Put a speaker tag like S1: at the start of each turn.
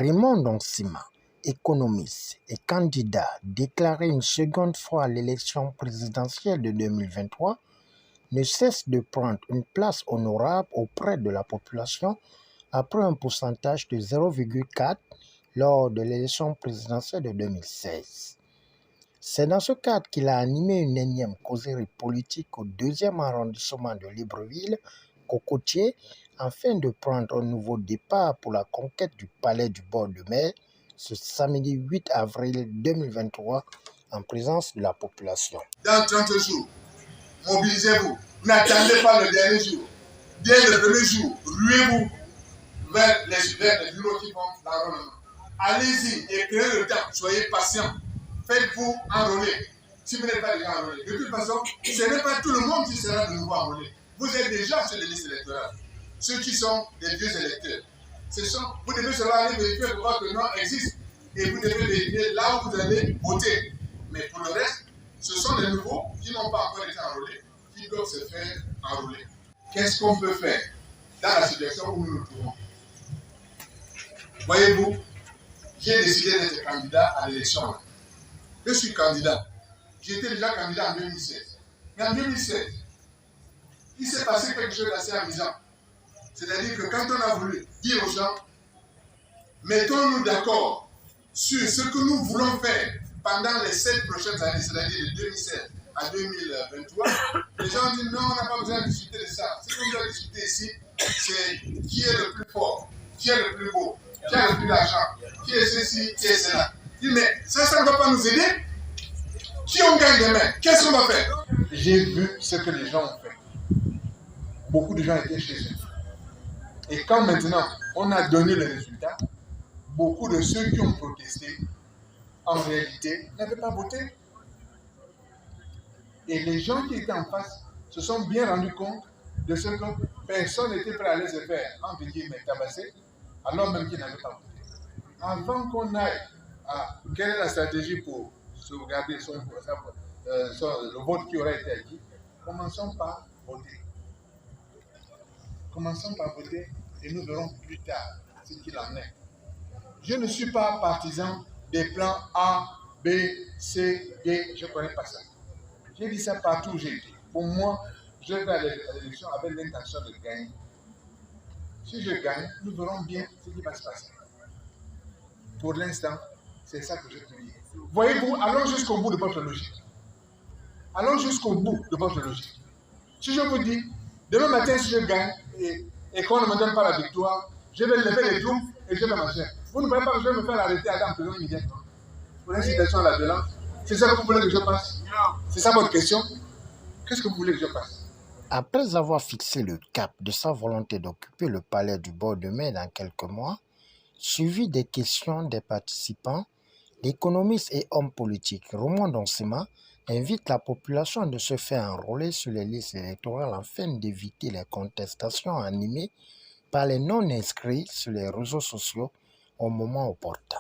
S1: Raymond Nsima, économiste et candidat déclaré une seconde fois à l'élection présidentielle de 2023, ne cesse de prendre une place honorable auprès de la population après un pourcentage de 0,4 lors de l'élection présidentielle de 2016. C'est dans ce cadre qu'il a animé une énième causerie politique au 2e arrondissement de Libreville, Cocotier, afin de prendre un nouveau départ pour la conquête du palais du bord de mer ce samedi 8 avril 2023 en présence de la population.
S2: Dans 30 jours, mobilisez-vous. N'attendez pas le dernier jour. Dès le premier jour, ruez-vous vers les bureaux qui font l'enrôlement. Allez-y et créez le temps. Soyez patients. Faites-vous enrôler. Si vous n'êtes pas déjà enrôlé. De toute façon, ce n'est pas tout le monde qui sera de nouveau enrôlé. Vous êtes déjà sur les listes électorales. Ceux qui sont des vieux électeurs. Vous devez seulement aller vérifier pour voir que le nom existe. Et vous devez vérifier là où vous allez voter. Mais pour le reste, ce sont les nouveaux qui n'ont pas encore été enrôlés, qui doivent se faire enrôler. Qu'est-ce qu'on peut faire dans la situation où nous nous trouvons? Voyez-vous, j'ai décidé d'être candidat à l'élection. Je suis candidat. J'étais déjà candidat en 2016. Mais en 2016, il s'est passé quelque chose d'assez amusant. C'est-à-dire que quand on a voulu dire aux gens, mettons-nous d'accord sur ce que nous voulons faire pendant les 7 prochaines années, c'est-à-dire de 2016 à 2023, les gens ont dit non, on n'a pas besoin de discuter de ça. Ce qu'on doit discuter ici, c'est qui est le plus fort, qui est le plus beau, qui a le plus d'argent, qui est ceci, qui est cela. Je dis, mais ça ne va pas nous aider. Qui on gagne demain? Qu'est-ce qu'on va faire? J'ai vu ce que les gens ont fait. Beaucoup de gens étaient chez eux. Et quand maintenant on a donné le résultat, beaucoup de ceux qui ont protesté, en réalité, n'avaient pas voté. Et les gens qui étaient en face se sont bien rendus compte de ce que personne n'était prêt à les faire, entre guillemets, tabasser, alors même qu'ils n'avaient pas voté. Avant qu'on aille à quelle est la stratégie pour sauvegarder le vote qui aurait été acquis, commençons par voter. Commençons par voter et nous verrons plus tard ce qu'il en est. Je ne suis pas partisan des plans A, B, C, D, je ne connais pas ça. J'ai dit ça partout où j'ai été. Pour moi, je vais à l'élection avec l'intention de gagner. Si je gagne, nous verrons bien ce qui va se passer. Pour l'instant, c'est ça que je te dis. Voyez-vous, allons jusqu'au bout de votre logique. Allons jusqu'au bout de votre logique. Si je vous dis, demain matin, si je gagne et qu'on ne me donne pas la victoire, je vais lever les troupes et je vais marcher. Vous ne voyez pas que je vais me faire arrêter à la prison immédiatement pour l'incitation à la violence. C'est ça que vous voulez que je passe? C'est ça votre question? Qu'est-ce que vous voulez que je fasse?
S1: Après avoir fixé le cap de sa volonté d'occuper le palais du bord de mer dans quelques mois, suivi des questions des participants, l'économiste et homme politique Raymond Nsima invite la population de se faire enrôler sur les listes électorales afin d'éviter les contestations animées par les non-inscrits sur les réseaux sociaux au moment opportun.